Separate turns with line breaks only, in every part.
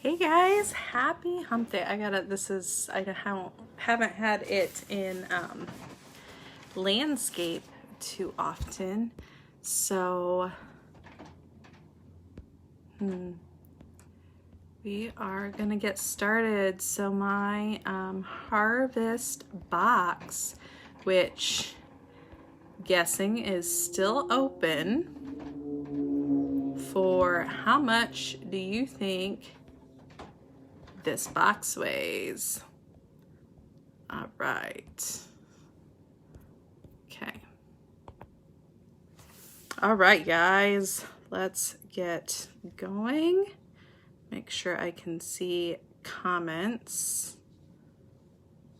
Hey guys, happy hump day. I haven't had it in landscape too often. So we are gonna get started. So my harvest box, which guessing is still open, for how much do you think this box weighs? All right. Okay. All right, guys, let's get going. Make sure I can see comments.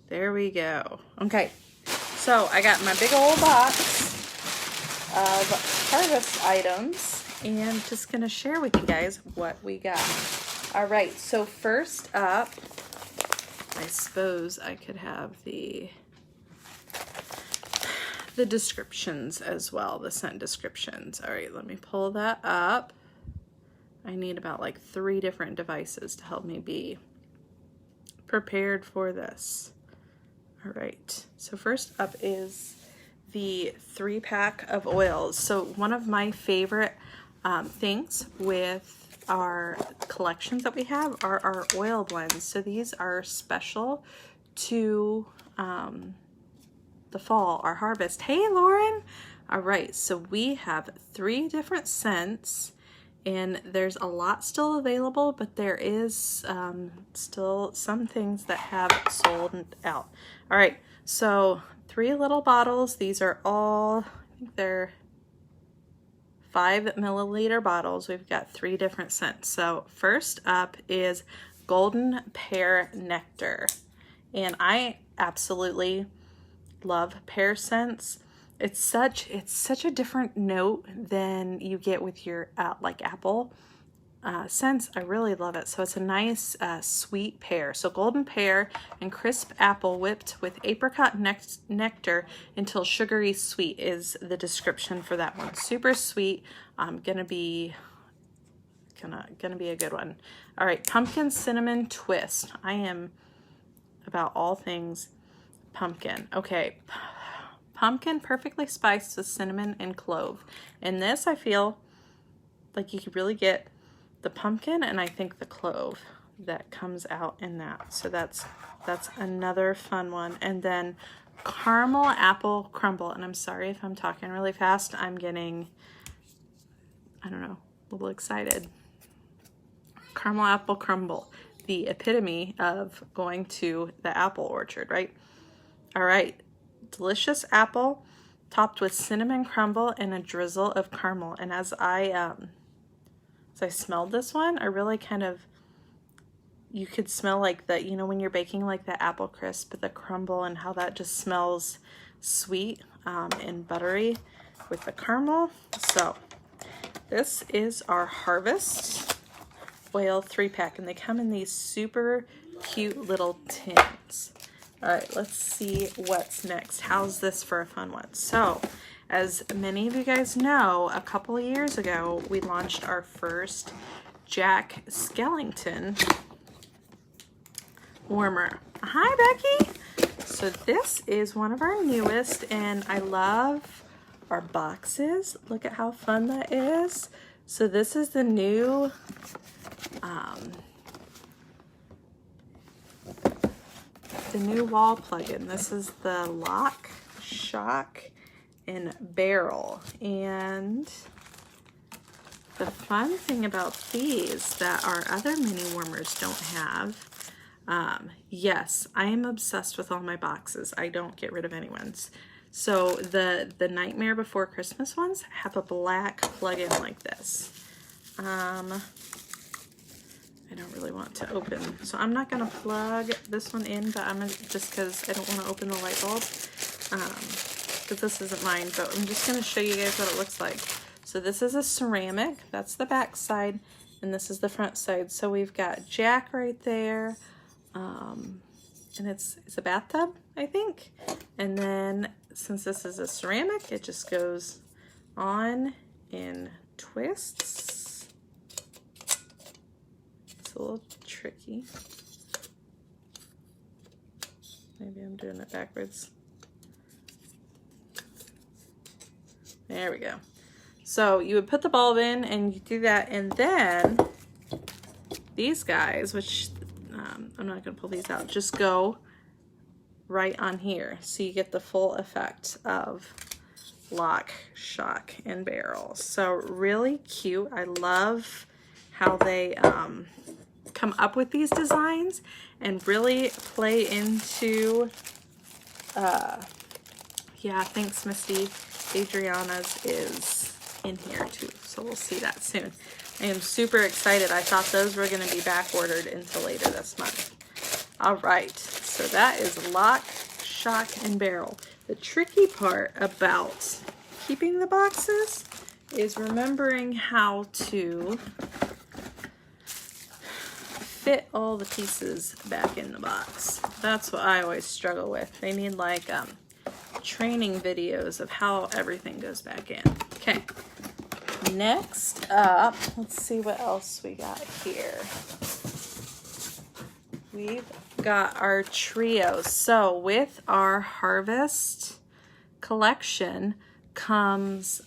There we go. Okay, so I got my big old box of harvest items and just gonna share with you guys what we got. All right, so first up, I suppose I could have the descriptions as well, the scent descriptions. All right, let me pull that up. I need about like 3 different devices to help me be prepared for this. All right, so first up is the 3-pack of oils. So one of my favorite things with our collections that we have are our oil blends. So these are special to the fall, our harvest. Hey Lauren! All right, so we have 3 different scents, and there's a lot still available, but there is still some things that have sold out. All right, so 3 little bottles. These are all, I think they're 5 milliliter bottles. We've got 3 different scents. So first up is Golden Pear Nectar, and I absolutely love pear scents. It's such a different note than you get with your like apple scents. I really love it. So it's a nice sweet pear. So golden pear and crisp apple whipped with apricot nectar until sugary sweet is the description for that one. Super sweet. Gonna be a good one. All right, pumpkin cinnamon twist. I am about all things pumpkin. Okay, pumpkin perfectly spiced with cinnamon and clove. In this, I feel like you could really get the pumpkin and I think the clove that comes out in that. So that's another fun one. And then caramel apple crumble. And I'm sorry if I'm talking really fast. I'm getting, I don't know, a little excited. Caramel apple crumble, the epitome of going to the apple orchard, right? All right, delicious apple topped with cinnamon crumble and a drizzle of caramel. And as I smelled this one, I really you could smell like the, you know, when you're baking like the apple crisp, the crumble, and how that just smells sweet and buttery with the caramel. So this is our Harvest Oil 3-pack, and they come in these super cute little tins. All right, let's see what's next. How's this for a fun one? So, as many of you guys know, a couple of years ago, we launched our first Jack Skellington warmer. Hi, Becky! So this is one of our newest, and I love our boxes. Look at how fun that is. So this is the new wall plug-in. This is the Lock, Shock, and Barrel. And the fun thing about these that our other mini warmers don't have, yes, I am obsessed with all my boxes. I don't get rid of anyone's. So the Nightmare Before Christmas ones have a black plug-in like this. I don't really want to open, so I'm not gonna plug this one in, but I'm gonna, just because I don't want to open the light bulb, because this isn't mine, but I'm just gonna show you guys what it looks like. So this is a ceramic, that's the back side, and this is the front side. So we've got Jack right there, and it's a bathtub, I think. And then since this is a ceramic, it just goes on in twists. a little tricky. Maybe I'm doing it backwards. There we go. So you would put the bulb in and you do that, and then these guys, which I'm not going to pull these out, just go right on here. So you get the full effect of lock, shock, and barrel. So really cute. I love how they come up with these designs and really play into, yeah, thanks Misty. Adriana's is in here too, so we'll see that soon. I am super excited. I thought those were going to be back ordered until later this month. All right, so that is lock, shock, and barrel. The tricky part about keeping the boxes is remembering how to fit all the pieces back in the box. That's what I always struggle with. They need like training videos of how everything goes back in. Okay, next up, let's see what else we got here. We've got our trio. So with our Harvest collection comes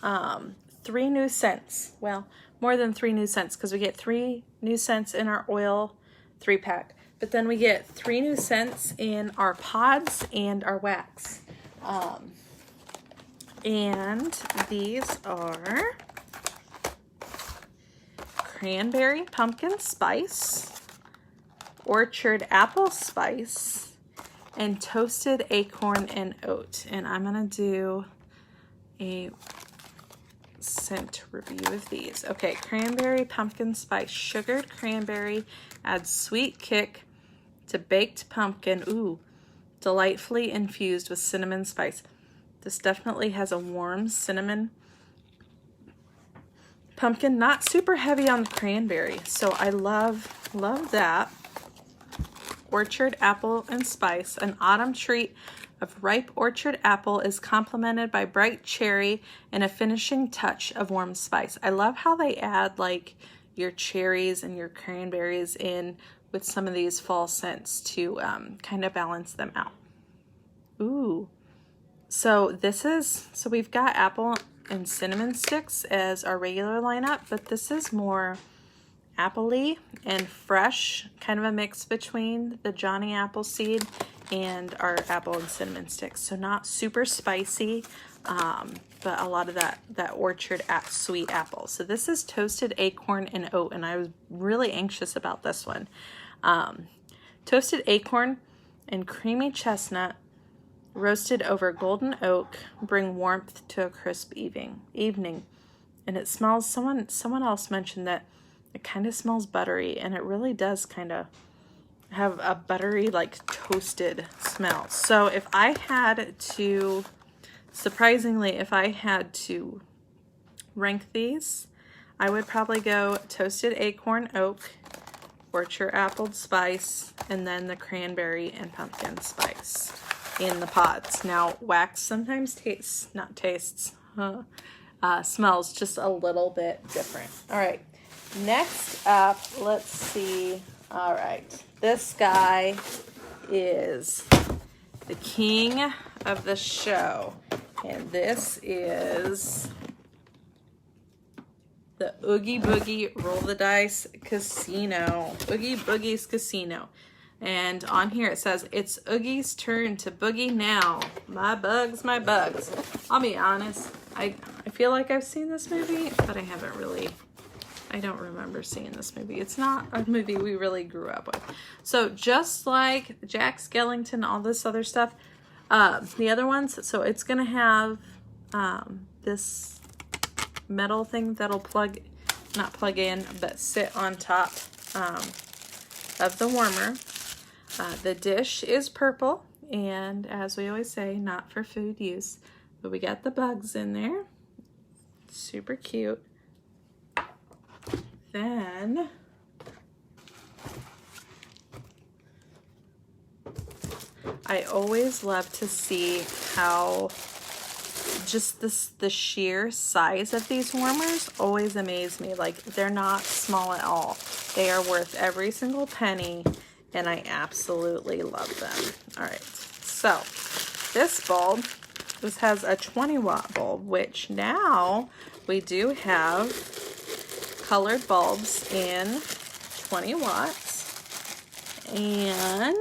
3 new scents. Well, more than 3 new scents, because we get 3 new scents in our oil 3-pack. But then we get 3 new scents in our pods and our wax. And these are cranberry pumpkin spice, orchard apple spice, and toasted acorn and oat. And I'm gonna do a scent review of these. Okay, cranberry pumpkin spice, sugared cranberry, adds sweet kick to baked pumpkin. Ooh, delightfully infused with cinnamon spice. This definitely has a warm cinnamon pumpkin, not super heavy on the cranberry. So I love that. Orchard apple and spice, an autumn treat of ripe orchard apple is complemented by bright cherry and a finishing touch of warm spice. I love how they add like your cherries and your cranberries in with some of these fall scents to kind of balance them out. Ooh, so we've got apple and cinnamon sticks as our regular lineup, but this is more appley and fresh, kind of a mix between the Johnny Appleseed and our apple and cinnamon sticks. So not super spicy, but a lot of that orchard sweet apple. So this is toasted acorn and oat, and I was really anxious about this one. Toasted acorn and creamy chestnut roasted over golden oak bring warmth to a crisp evening. And it smells, someone else mentioned that it kind of smells buttery, and it really does kind of have a buttery, like toasted smell. So if I had to, surprisingly, if I had to rank these, I would probably go toasted acorn oak, orchard apple spice, and then the cranberry and pumpkin spice in the pods. Now, wax sometimes smells just a little bit different. All right, next up, let's see. All right, this guy is the king of the show, and this is the Oogie Boogie Roll the Dice Casino. Oogie Boogie's Casino. And on here it says, it's Oogie's turn to boogie now. My bugs, my bugs. I'll be honest, I feel like I've seen this movie, but I don't remember seeing this movie. It's not a movie we really grew up with. So just like Jack Skellington, all this other stuff, the other ones, so it's gonna have this metal thing that'll not plug in, but sit on top of the warmer. The dish is purple, and as we always say, not for food use, but we got the bugs in there. Super cute. Then I always love to see how just the sheer size of these warmers always amaze me. Like, they're not small at all. They are worth every single penny, and I absolutely love them. All right, so this bulb, this has a 20-watt bulb, which now we do have colored bulbs in 20 watts. And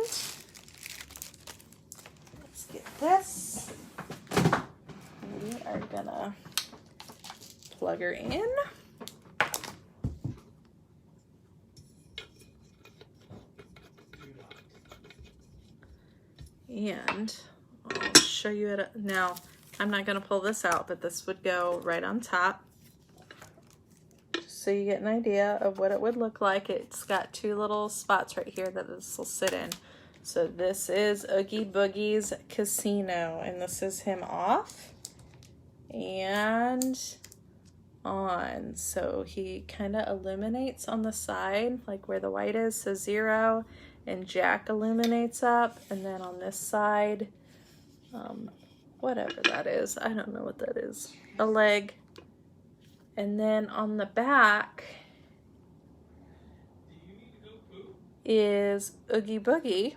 let's get this. We are gonna plug her in. And I'll show you it now. I'm not going to pull this out, but this would go right on top, just so you get an idea of what it would look like. It's got two little spots right here that this will sit in. So this is Oogie Boogie's Casino, and this is him off and on. So he kind of illuminates on the side, like where the white is, so 0. And Jack illuminates up, and then on this side, whatever that is, I don't know what that is, a leg. And then on the back is Oogie Boogie,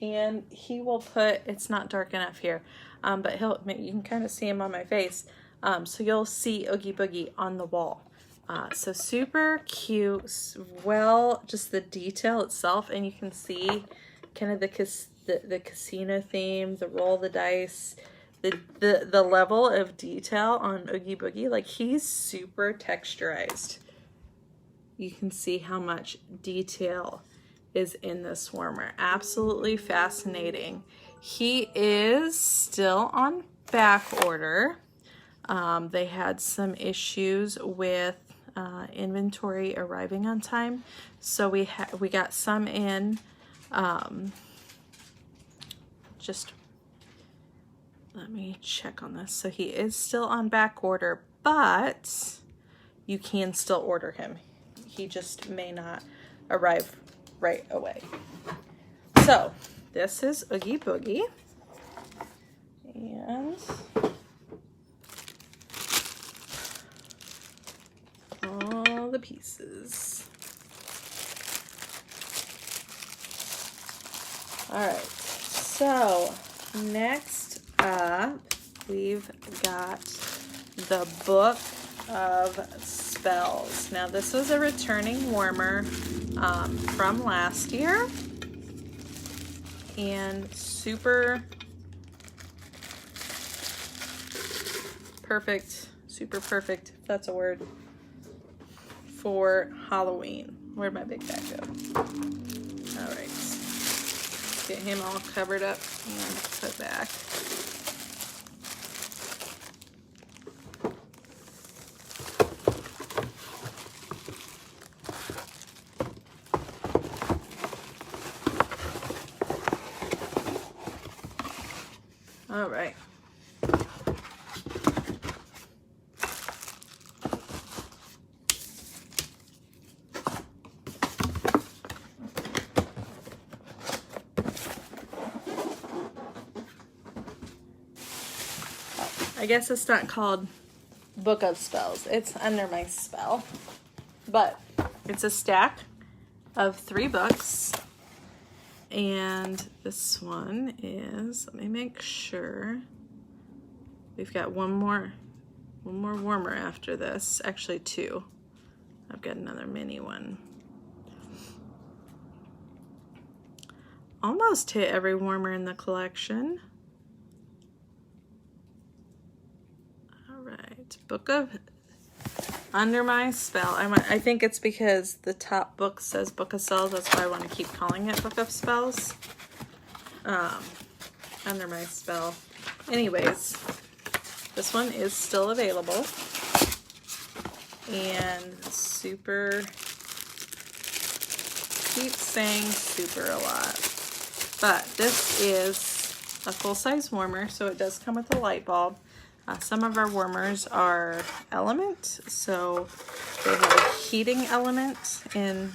and he will put, it's not dark enough here, but you can kind of see him on my face, so you'll see Oogie Boogie on the wall. So super cute, well, just the detail itself, and you can see kind of the casino theme, the roll the dice, the level of detail on Oogie Boogie. Like, he's super texturized. You can see how much detail is in this warmer. Absolutely fascinating. He is still on back order. They had some issues with inventory arriving on time, so we got some in. Just let me check on this. So he is still on back order, but you can still order him. He just may not arrive right away. So this is Oogie Boogie, and all the pieces. All right, so next up we've got the Book of Spells. Now this was a returning warmer from last year, and super perfect, if that's a word, for Halloween. Where'd my big bag go? All right, get him all covered up and put back. All right. I guess it's not called Book of Spells. It's Under My Spell. But it's a stack of 3 books. And this one is, let me make sure. We've got one more warmer after this. Actually 2. I've got another mini one. Almost hit every warmer in the collection. Book of Under My Spell. I think it's because the top book says Book of Spells. That's why I want to keep calling it Book of Spells. Under My Spell. Anyways, this one is still available. And super, keep saying super a lot. But this is a full-size warmer, so it does come with a light bulb. Some of our warmers are element, so they have a heating element, and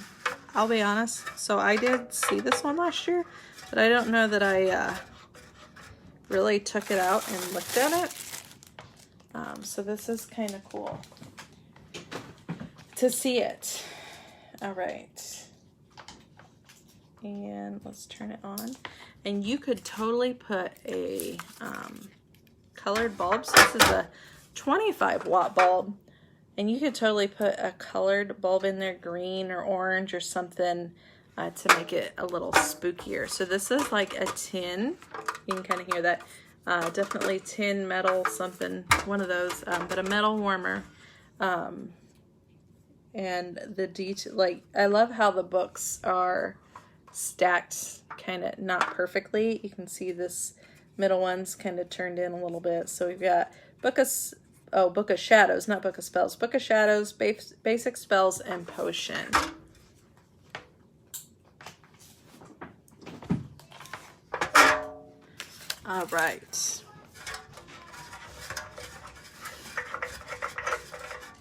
I'll be honest, so I did see this one last year, but I don't know that I really took it out and looked at it. So this is kind of cool to see it. All right. And let's turn it on. And you could totally put a colored bulb. So this is a 25-watt bulb. And you could totally put a colored bulb in there, green or orange or something, to make it a little spookier. So this is like a tin. You can kind of hear that. Definitely tin, metal, something, one of those, but a metal warmer. And the detail, like, I love how the books are stacked kind of not perfectly. You can see this middle one's kind of turned in a little bit. So we've got Book of Shadows, not Book of Spells. Book of Shadows, Basic Spells, and Potion. All right.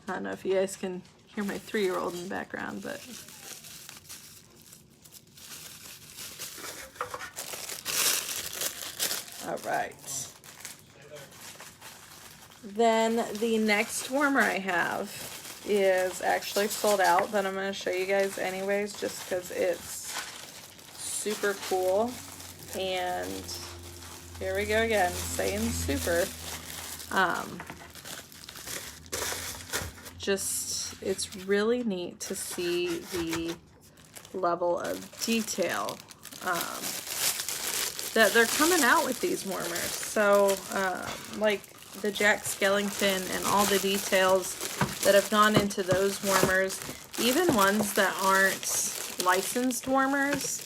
I don't know if you guys can hear my 3-year-old in the background, but all right. Then the next warmer I have is actually sold out, but I'm going to show you guys anyways, just because it's super cool. And here we go again, saying super. Just, it's really neat to see the level of detail that they're coming out with these warmers. So, like the Jack Skellington and all the details that have gone into those warmers, even ones that aren't licensed warmers,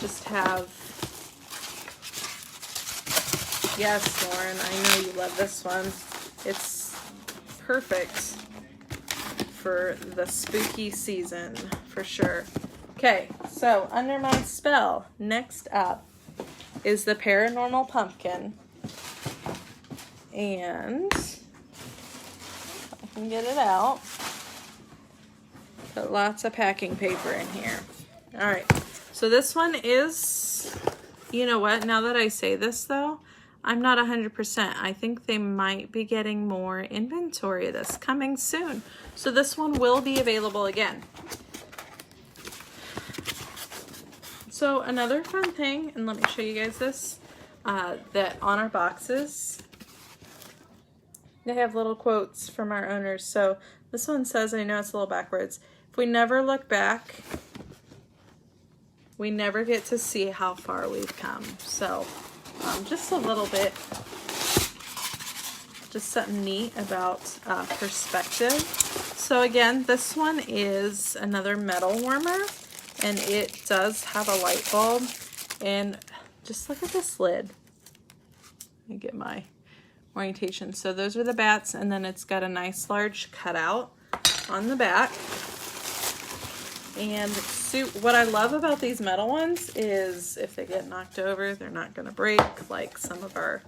just have, yes, Lauren, I know you love this one. It's perfect for the spooky season, for sure. Okay, so under my spell, next up is the Paranormal Pumpkin. And I can get it out. Put lots of packing paper in here. All right, so this one is, you know what, now that I say this though, I'm not 100%. I think they might be getting more inventory of this coming soon. So this one will be available again. So another fun thing, and let me show you guys this, that on our boxes, they have little quotes from our owners. So this one says, I know it's a little backwards, if we never look back, we never get to see how far we've come. So just a little bit, just something neat about perspective. So again, this one is another metal warmer, and it does have a light bulb. And just look at this lid. Let me get my orientation. So those are the bats, and then it's got a nice large cutout on the back. And what I love about these metal ones is if they get knocked over, they're not going to break like some of our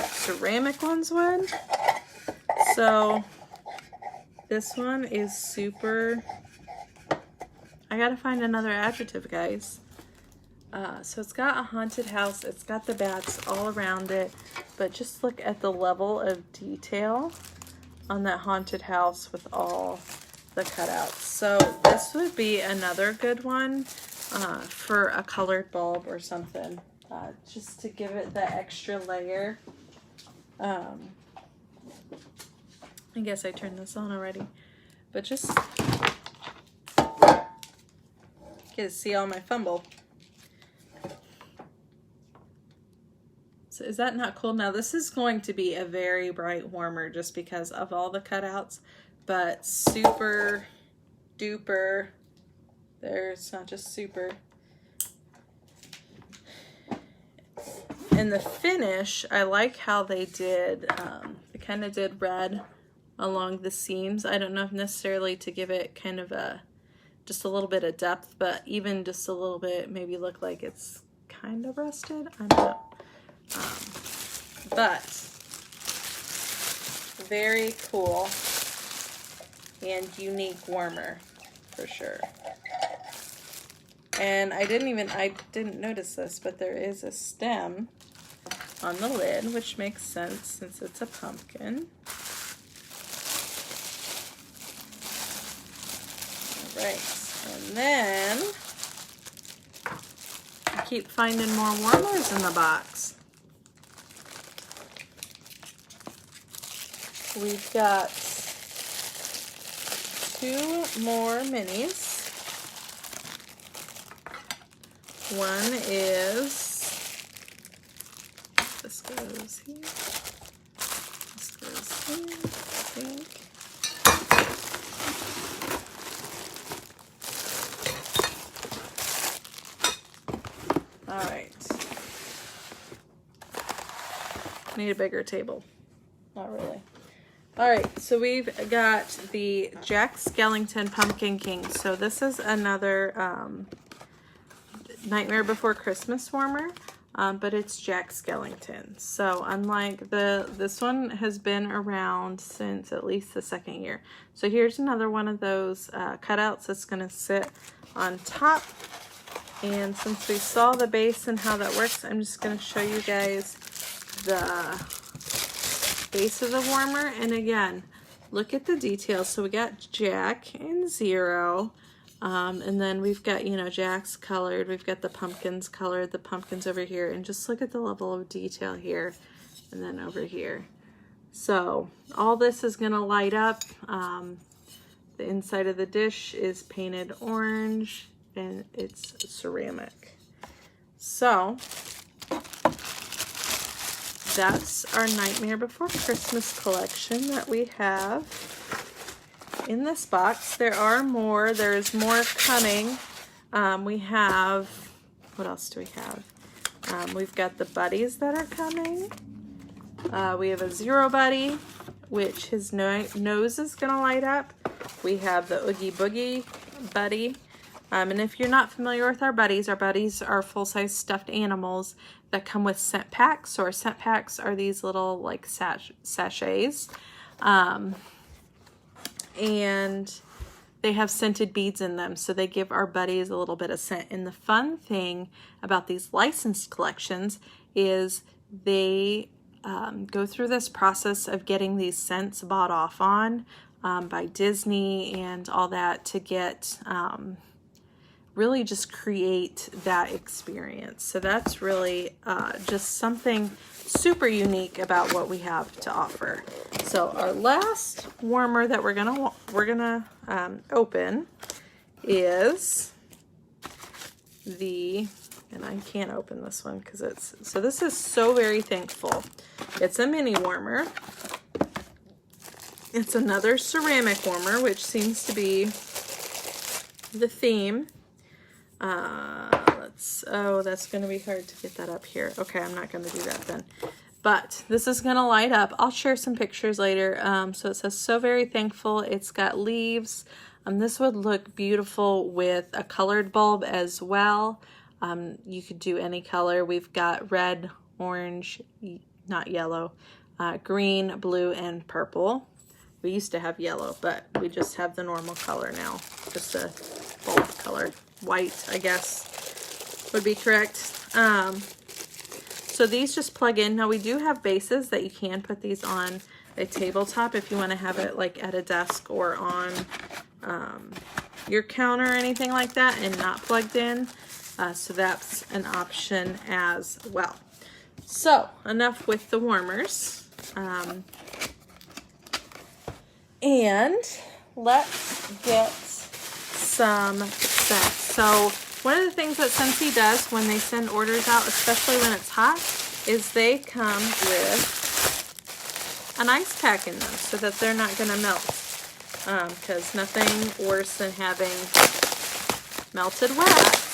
ceramic ones would. So this one is super, I gotta find another adjective, guys. So it's got a haunted house, it's got the bats all around it, but just look at the level of detail on that haunted house with all the cutouts. So this would be another good one for a colored bulb or something, just to give it that extra layer. I guess I turned this on already, but just get to see all my fumble. So is that not cool? Now this is going to be a very bright warmer just because of all the cutouts, but super duper, there's not just super. And the finish, I like how they did, they kind of did red along the seams. I don't know if necessarily to give it kind of a, just a little bit of depth, but even just a little bit, maybe look like it's kind of rusted. I don't know. But very cool and unique warmer for sure. And I didn't notice this, but there is a stem on the lid, which makes sense since it's a pumpkin. All right, and then I keep finding more warmers in the box. We've got 2 more minis. One is, this goes here, this goes here, I think. All right. Need a bigger table. Not really. All right, so we've got the Jack Skellington Pumpkin King. So this is another Nightmare Before Christmas warmer, but it's Jack Skellington. So unlike this one has been around since at least the 2nd year. So here's another one of those cutouts that's gonna sit on top. And since we saw the base and how that works, I'm just gonna show you guys the base of the warmer. And again, look at the details. So we got Jack and 0. And then we've got, you know, Jack's colored. We've got the pumpkins colored, the pumpkins over here. And just look at the level of detail here and then over here. So all this is going to light up. The inside of the dish is painted orange and it's ceramic. So that's our Nightmare Before Christmas collection that we have in this box. There are more. There's more coming. We have, what else do we have? We've got the buddies that are coming. We have a 0 buddy, which his nose is going to light up. We have the Oogie Boogie buddy. And if you're not familiar with our buddies are full-size stuffed animals that come with scent packs. So our scent packs are these little like sachets. And they have scented beads in them, so they give our buddies a little bit of scent. And the fun thing about these licensed collections is they go through this process of getting these scents bought off on by Disney and all that to get really just create that experience. So that's really just something super unique about what we have to offer. So our last warmer that we're gonna open is the, and I can't open this one because it's, so this is So Very Thankful. It's a mini warmer. It's another ceramic warmer, which seems to be the theme. Oh, that's going to be hard to get that up here. Okay, I'm not going to do that then. But this is going to light up. I'll share some pictures later. So it says So Very Thankful. It's got leaves. This would look beautiful with a colored bulb as well. You could do any color. We've got red, orange, not yellow, green, blue, and purple. We used to have yellow, but we just have the normal color now. Just a bulb color. White, I guess, would be correct. So these just plug in. Now we do have bases that you can put these on a tabletop if you want to have it like at a desk or on your counter or anything like that and not plugged in. So that's an option as well. So enough with the warmers. And let's get some scents. So one of the things that Scentsy does when they send orders out, especially when it's hot, is they come with an ice pack in them so that they're not going to melt. Because nothing worse than having melted wax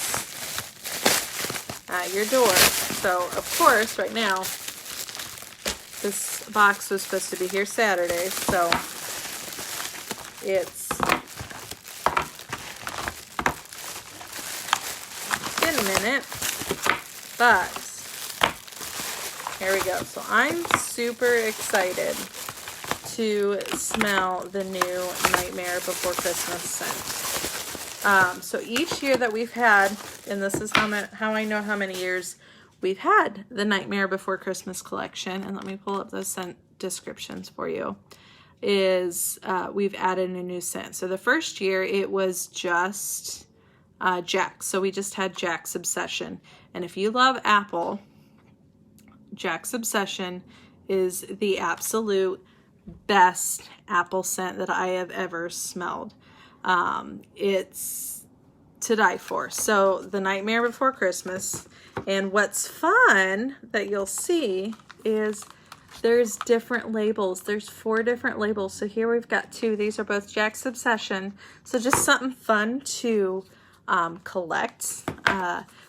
at your door. So, of course, right now, this box was supposed to be here Saturday, so it's been a minute, but here we go. So I'm super excited to smell the new Nightmare Before Christmas scent. So each year that we've had, and this is how I know how many years we've had the Nightmare Before Christmas collection, and let me pull up those scent descriptions for you, is we've added a new scent. So the first year it was just Jack's. So we just had Jack's Obsession. And if you love apple, Jack's Obsession is the absolute best apple scent that I have ever smelled. It's to die for. So the Nightmare Before Christmas. And what's fun that you'll see is there's different labels. There's 4 different labels. So here we've got 2. These are both Jack's Obsession. So just something fun to collect.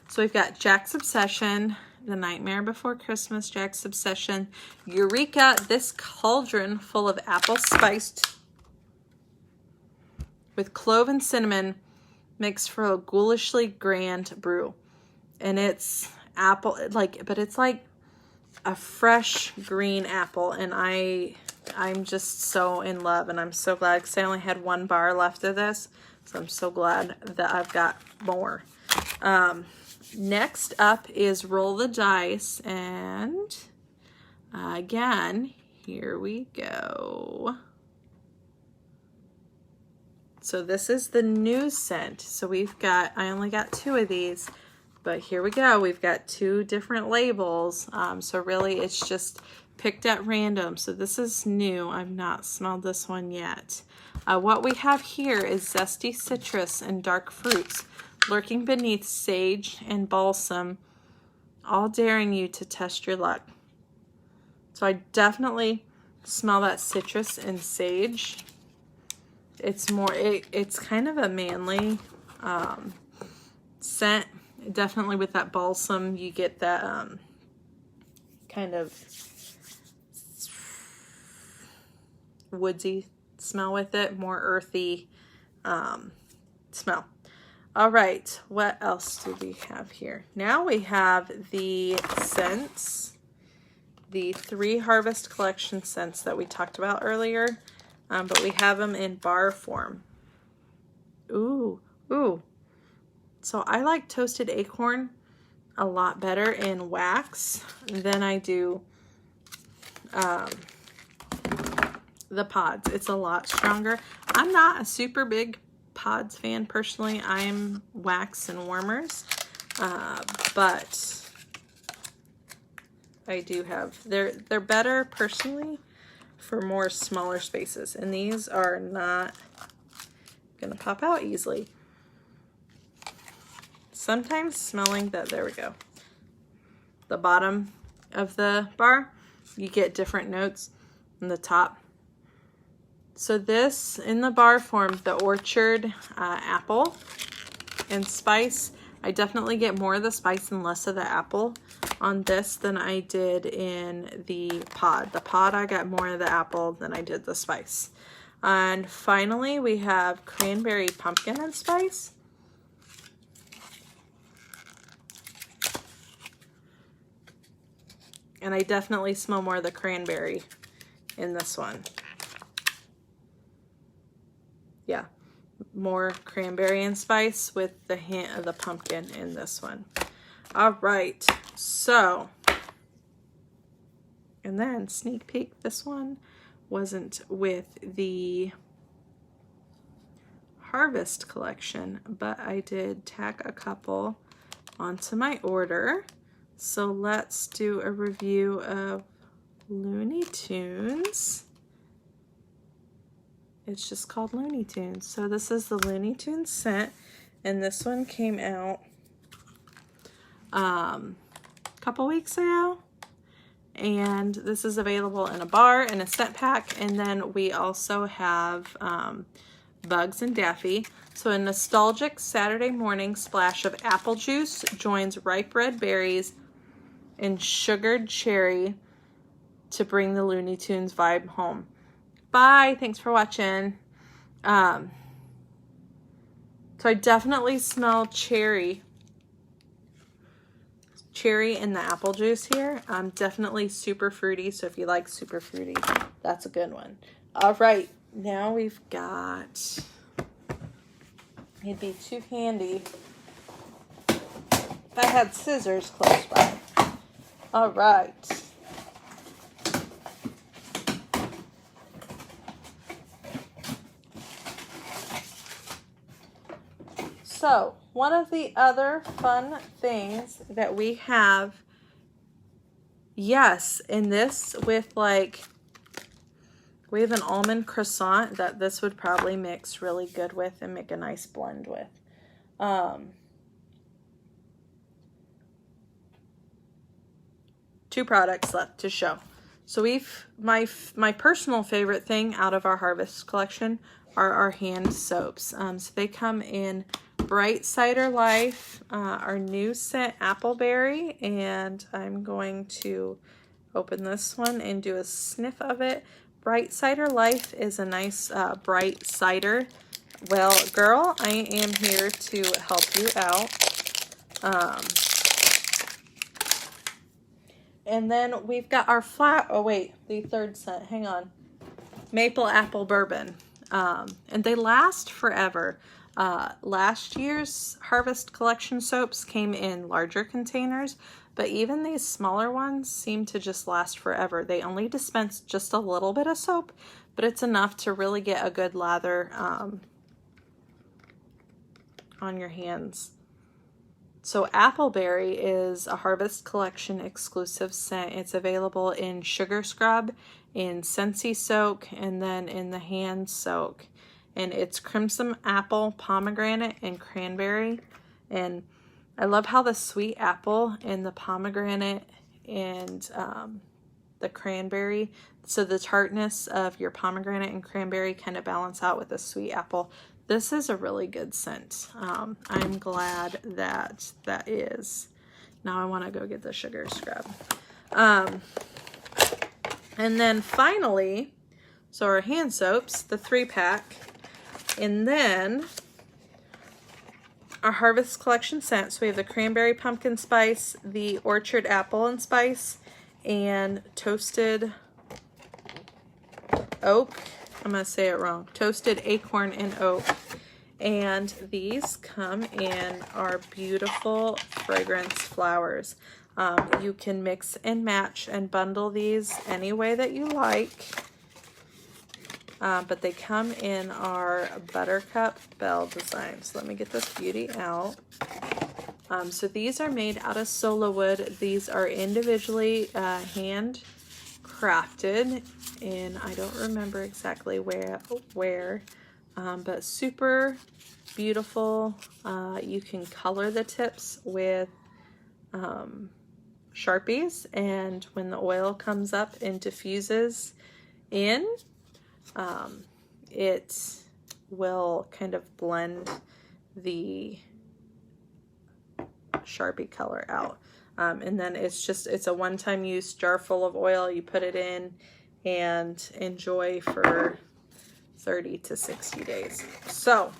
So we've got Jack's Obsession, the Nightmare Before Christmas, Jack's Obsession, Eureka, this cauldron full of apple spiced with clove and cinnamon mixed for a ghoulishly grand brew. And it's apple, but it's like a fresh green apple, and I'm just so in love, and I'm so glad because I only had 1 bar left of this, so I'm so glad that I've got more. Next up is Roll the Dice, and again, here we go. So this is the new scent. So I only got 2 of these, but here we go. We've got 2 different labels. So really it's just picked at random. So this is new. I've not smelled this one yet. What we have here is zesty citrus and dark fruits, lurking beneath sage and balsam, all daring you to test your luck. So I definitely smell that citrus and sage. It's more, it's kind of a manly scent. Definitely with that balsam, you get that kind of woodsy smell with it, more earthy smell. All right, what else do we have here? Now we have the scents, the 3 Harvest Collection scents that we talked about earlier, but we have them in bar form. Ooh. So I like toasted acorn a lot better in wax than I do the pods. It's a lot stronger. I'm not a super big pods fan personally. I'm wax and warmers, but I do have, they're better personally for more smaller spaces, and these are not gonna pop out easily. Sometimes smelling that, there we go, the bottom of the bar, you get different notes in the top. So this, in the bar form, the orchard apple and spice, I definitely get more of the spice and less of the apple on this than I did in the pod. The pod, I got more of the apple than I did the spice. And finally, we have cranberry pumpkin and spice. And I definitely smell more of the cranberry in this one. Yeah, more cranberry and spice with the hint of the pumpkin in this one. All right, so, and then sneak peek, this one wasn't with the Harvest Collection, but I did tack a couple onto my order. So let's do a review of Looney Tunes. It's just called Looney Tunes. So this is the Looney Tunes scent, and this one came out a couple weeks ago. And this is available in a bar and a scent pack. And then we also have Bugs and Daffy. So a nostalgic Saturday morning splash of apple juice joins ripe red berries and sugared cherry to bring the Looney Tunes vibe home. Bye. Thanks for watching. So I definitely smell cherry in the apple juice here. Definitely super fruity. So if you like super fruity, that's a good one. All right. Now we've got, it'd be too handy if I had scissors close by. All right. So, one of the other fun things that we have, yes, in this with like, we have an almond croissant that this would probably mix really good with and make a nice blend with. Two products left to show. So my personal favorite thing out of our Harvest collection are our hand soaps. So they come in Bright Cider Life, our new scent Appleberry, and I'm going to open this one and do a sniff of it. Bright Cider Life is a nice bright cider. Well, girl, I am here to help you out. And then we've got our the third scent, hang on. Maple Apple Bourbon. And they last forever. Last year's Harvest Collection soaps came in larger containers, but even these smaller ones seem to just last forever. They only dispense just a little bit of soap, but it's enough to really get a good lather on your hands. So Appleberry is a Harvest Collection exclusive scent. It's available in Sugar Scrub, in Scentsy Soak, and then in the Hand Soak. And it's Crimson Apple, Pomegranate, and Cranberry. And I love how the sweet apple and the pomegranate and the cranberry, so the tartness of your pomegranate and cranberry kind of balance out with the sweet apple. This is a really good scent. I'm glad that that is. Now I want to go get the Sugar Scrub. And then finally, so our hand soaps, the 3-pack, and then our Harvest Collection scents. We have the Cranberry Pumpkin Spice, the Orchard Apple and Spice, and Toasted Oak. I'm going to say it wrong. Toasted Acorn and Oak. And these come in our beautiful fragrance flowers. You can mix and match and bundle these any way that you like. But they come in our Buttercup Bell designs. Let me get this beauty out. So these are made out of solo wood. These are individually hand crafted, and I don't remember exactly where, but super beautiful. You can color the tips with Sharpies, and when the oil comes up and diffuses in, it will kind of blend the Sharpie color out. And then it's a one-time use jar full of oil. You put it in and enjoy for 30 to 60 days. So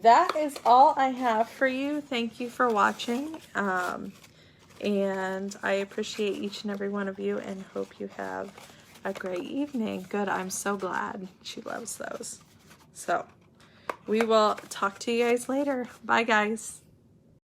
that is all I have for you. Thank you for watching. And I appreciate each and every one of you and hope you have a great evening. Good, I'm so glad she loves those. So we will talk to you guys later. Bye, guys.